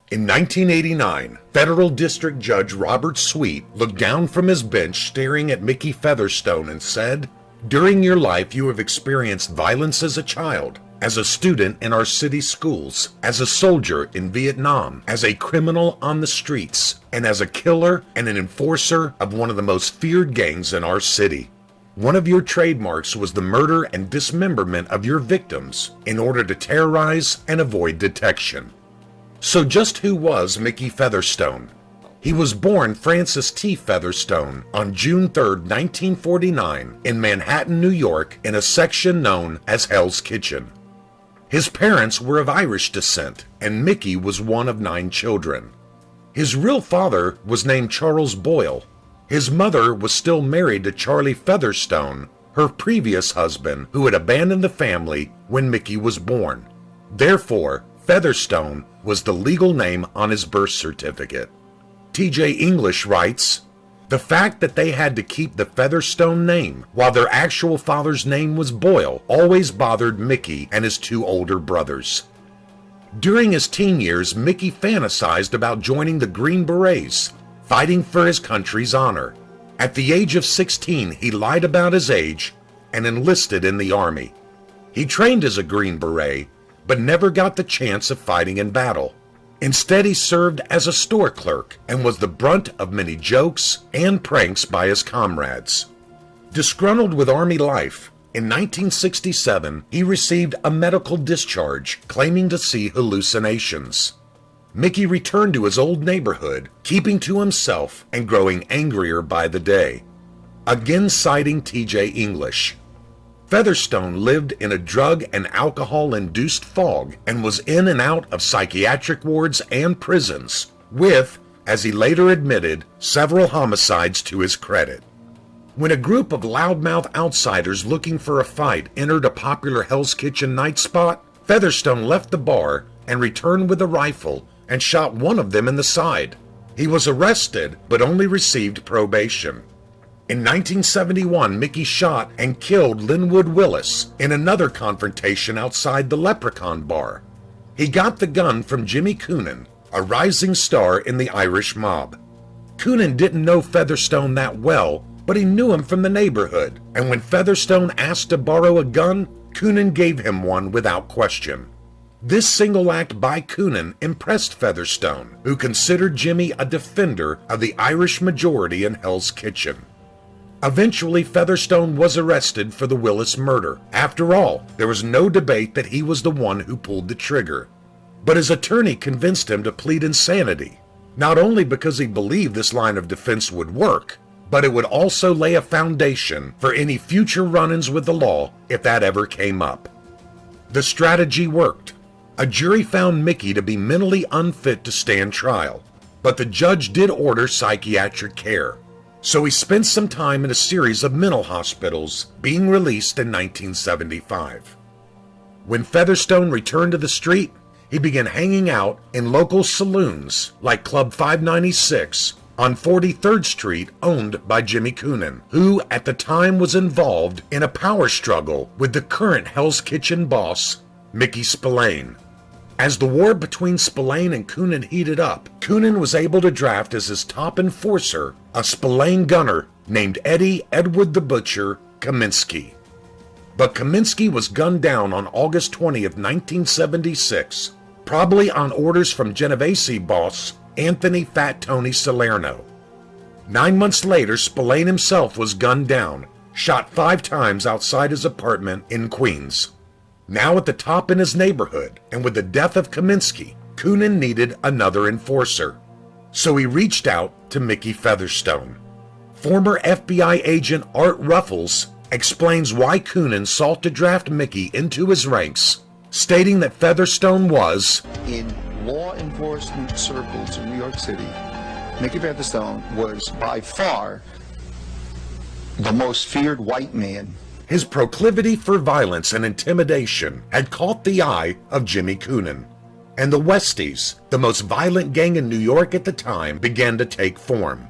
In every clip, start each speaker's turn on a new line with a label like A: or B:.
A: In 1989, Federal District Judge Robert Sweet looked down from his bench staring at Mickey Featherstone and said, "During your life you have experienced violence as a child, as a student in our city schools, as a soldier in Vietnam, as a criminal on the streets, and as a killer and an enforcer of one of the most feared gangs in our city. One of your trademarks was the murder and dismemberment of your victims in order to terrorize and avoid detection." So just who was Mickey Featherstone? He was born Francis T. Featherstone on June 3, 1949 in Manhattan, New York, in a section known as Hell's Kitchen. His parents were of Irish descent, and Mickey was one of 9 children. His real father was named Charles Boyle. His mother was still married to Charlie Featherstone, her previous husband, who had abandoned the family when Mickey was born. Therefore, Featherstone was the legal name on his birth certificate. T.J. English writes, "The fact that they had to keep the Featherstone name while their actual father's name was Boyle always bothered Mickey and his 2 older brothers." During his teen years, Mickey fantasized about joining the Green Berets, fighting for his country's honor. At the age of 16, he lied about his age and enlisted in the Army. He trained as a Green Beret, but never got the chance of fighting in battle. Instead, he served as a store clerk and was the brunt of many jokes and pranks by his comrades. Disgruntled with Army life, in 1967, he received a medical discharge claiming to see hallucinations. Mickey returned to his old neighborhood, keeping to himself and growing angrier by the day. Again citing T.J. English, Featherstone lived in a drug and alcohol-induced fog and was in and out of psychiatric wards and prisons, with, as he later admitted, several homicides to his credit. When a group of loudmouth outsiders looking for a fight entered a popular Hell's Kitchen night spot, Featherstone left the bar and returned with a rifle and shot one of them in the side. He was arrested but only received probation. In 1971, Mickey shot and killed Linwood Willis in another confrontation outside the Leprechaun Bar. He got the gun from James Coonan, a rising star in the Irish mob. Coonan didn't know Featherstone that well, but he knew him from the neighborhood, and when Featherstone asked to borrow a gun, Coonan gave him one without question. This single act by Coonan impressed Featherstone, who considered Jimmy a defender of the Irish majority in Hell's Kitchen. Eventually, Featherstone was arrested for the Willis murder. After all, there was no debate that he was the one who pulled the trigger. But his attorney convinced him to plead insanity, not only because he believed this line of defense would work, but it would also lay a foundation for any future run-ins with the law if that ever came up. The strategy worked. A jury found Mickey to be mentally unfit to stand trial, but the judge did order psychiatric care. So he spent some time in a series of mental hospitals, being released in 1975. When Featherstone returned to the street, he began hanging out in local saloons like Club 596 on 43rd Street, owned by James Coonan, who at the time was involved in a power struggle with the current Hell's Kitchen boss, Mickey Spillane. As the war between Spillane and Coonan heated up, Coonan was able to draft as his top enforcer a Spillane gunner named Eddie Edward the Butcher Kaminsky. But Kaminsky was gunned down on August 20th, 1976, probably on orders from Genovese boss Anthony Fat Tony Salerno. 9 months later, Spillane himself was gunned down, shot 5 times outside his apartment in Queens. Now at the top in his neighborhood, and with the death of Kaminsky, Coonan needed another enforcer. So he reached out to Mickey Featherstone. Former FBI agent Art Ruffles explains why Coonan sought to draft Mickey into his ranks, stating that Featherstone was,
B: in law enforcement circles in New York City, Mickey Featherstone was by far the most feared white man.
A: His proclivity for violence and intimidation had caught the eye of James Coonan, and the Westies, the most violent gang in New York at the time, began to take form.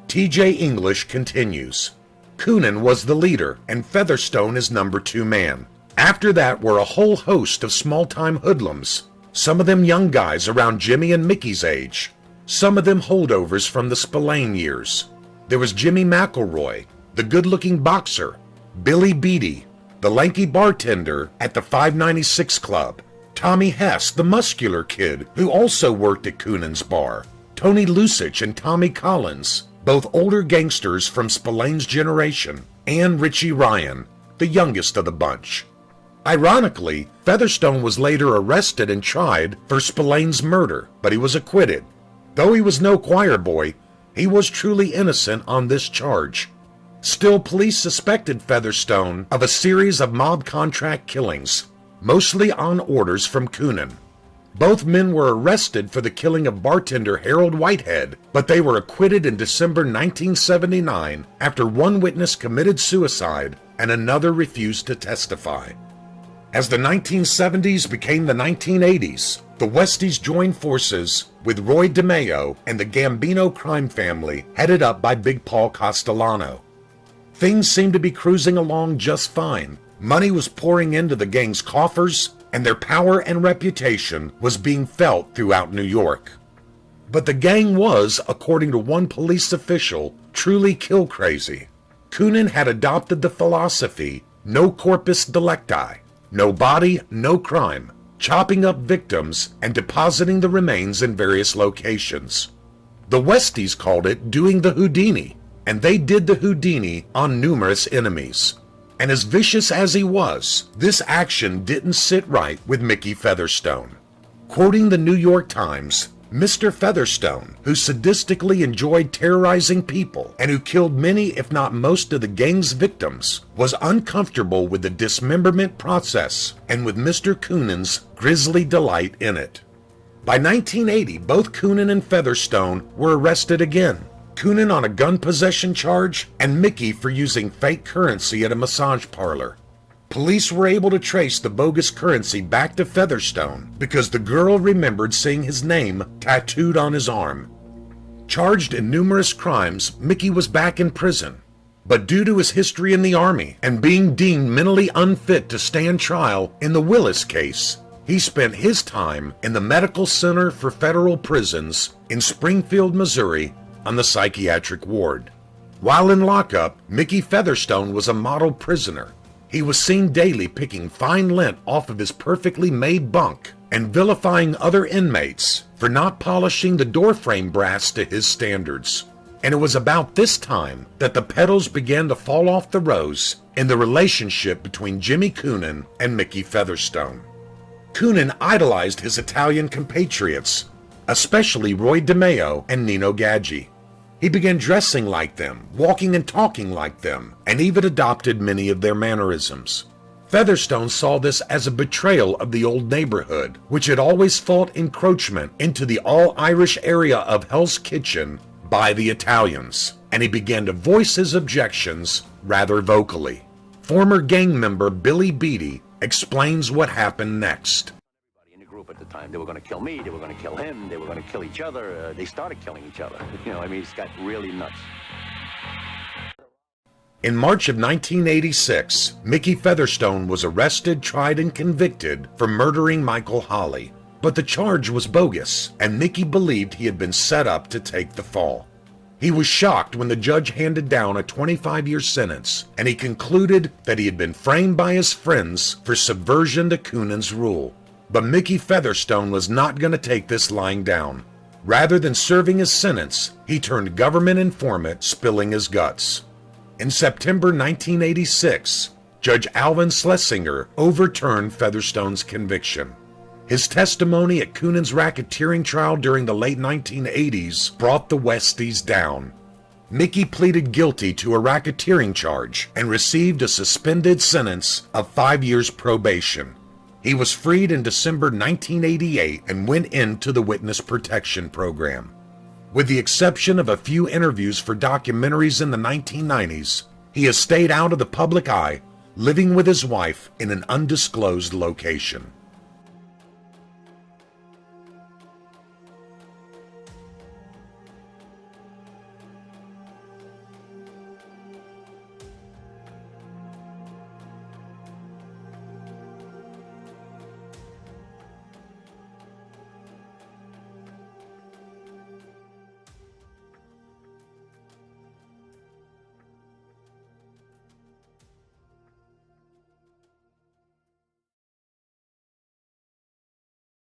A: T.J. English continues, Coonan was the leader, and Featherstone his number 2 man. After that were a whole host of small-time hoodlums, some of them young guys around Jimmy and Mickey's age, some of them holdovers from the Spillane years. There was Jimmy McElroy, the good-looking boxer, Billy Beatty, the lanky bartender at the 596 Club, Tommy Hess, the muscular kid who also worked at Coonan's bar, Tony Lusich and Tommy Collins, both older gangsters from Spillane's generation, and Richie Ryan, the youngest of the bunch. Ironically, Featherstone was later arrested and tried for Spillane's murder, but he was acquitted. Though he was no choir boy, he was truly innocent on this charge. Still, police suspected Featherstone of a series of mob contract killings, mostly on orders from Coonan. Both men were arrested for the killing of bartender Harold Whitehead, but they were acquitted in December 1979 after one witness committed suicide and another refused to testify. As the 1970s became the 1980s, the Westies joined forces with Roy DeMeo and the Gambino crime family headed up by Big Paul Castellano. Things seemed to be cruising along just fine. Money was pouring into the gang's coffers, and their power and reputation was being felt throughout New York. But the gang was, according to one police official, truly kill crazy. Coonan had adopted the philosophy, no corpus delicti, no body, no crime, chopping up victims and depositing the remains in various locations. The Westies called it doing the Houdini, and they did the Houdini on numerous enemies. And as vicious as he was, this action didn't sit right with Mickey Featherstone. Quoting the New York Times, Mr. Featherstone, who sadistically enjoyed terrorizing people and who killed many if not most of the gang's victims, was uncomfortable with the dismemberment process and with Mr. Coonan's grisly delight in it. By 1980, both Coonan and Featherstone were arrested again. Coonan on a gun possession charge, and Mickey for using fake currency at a massage parlor. Police were able to trace the bogus currency back to Featherstone because the girl remembered seeing his name tattooed on his arm. Charged in numerous crimes, Mickey was back in prison. But due to his history in the Army and being deemed mentally unfit to stand trial in the Willis case, he spent his time in the Medical Center for Federal Prisons in Springfield, Missouri, on the psychiatric ward. While in lockup, Mickey Featherstone was a model prisoner. He was seen daily picking fine lint off of his perfectly made bunk and vilifying other inmates for not polishing the doorframe brass to his standards. And it was about this time that the petals began to fall off the rose in the relationship between Jimmy Coonan and Mickey Featherstone. Coonan idolized his Italian compatriots, especially Roy DeMeo and Nino Gaggi. He began dressing like them, walking and talking like them, and even adopted many of their mannerisms. Featherstone saw this as a betrayal of the old neighborhood, which had always fought encroachment into the all-Irish area of Hell's Kitchen by the Italians, and he began to voice his objections rather vocally. Former gang member Billy Beatty explains what happened next.
C: At the time, they were going to kill me, they were going to kill him, they were going to kill each other. They started killing each other. It's got really nuts.
A: In March of 1986, Mickey Featherstone was arrested, tried, and convicted for murdering Michael Holley. But the charge was bogus, and Mickey believed he had been set up to take the fall. He was shocked when the judge handed down a 25-year sentence, and he concluded that he had been framed by his friends for subversion to Coonan's rule. But Mickey Featherstone was not going to take this lying down. Rather than serving his sentence, he turned government informant, spilling his guts. In September 1986, Judge Alvin Schlesinger overturned Featherstone's conviction. His testimony at Coonan's racketeering trial during the late 1980s brought the Westies down. Mickey pleaded guilty to a racketeering charge and received a suspended sentence of 5 years probation. He was freed in December 1988 and went into the Witness Protection Program. With the exception of a few interviews for documentaries in the 1990s, he has stayed out of the public eye, living with his wife in an undisclosed location.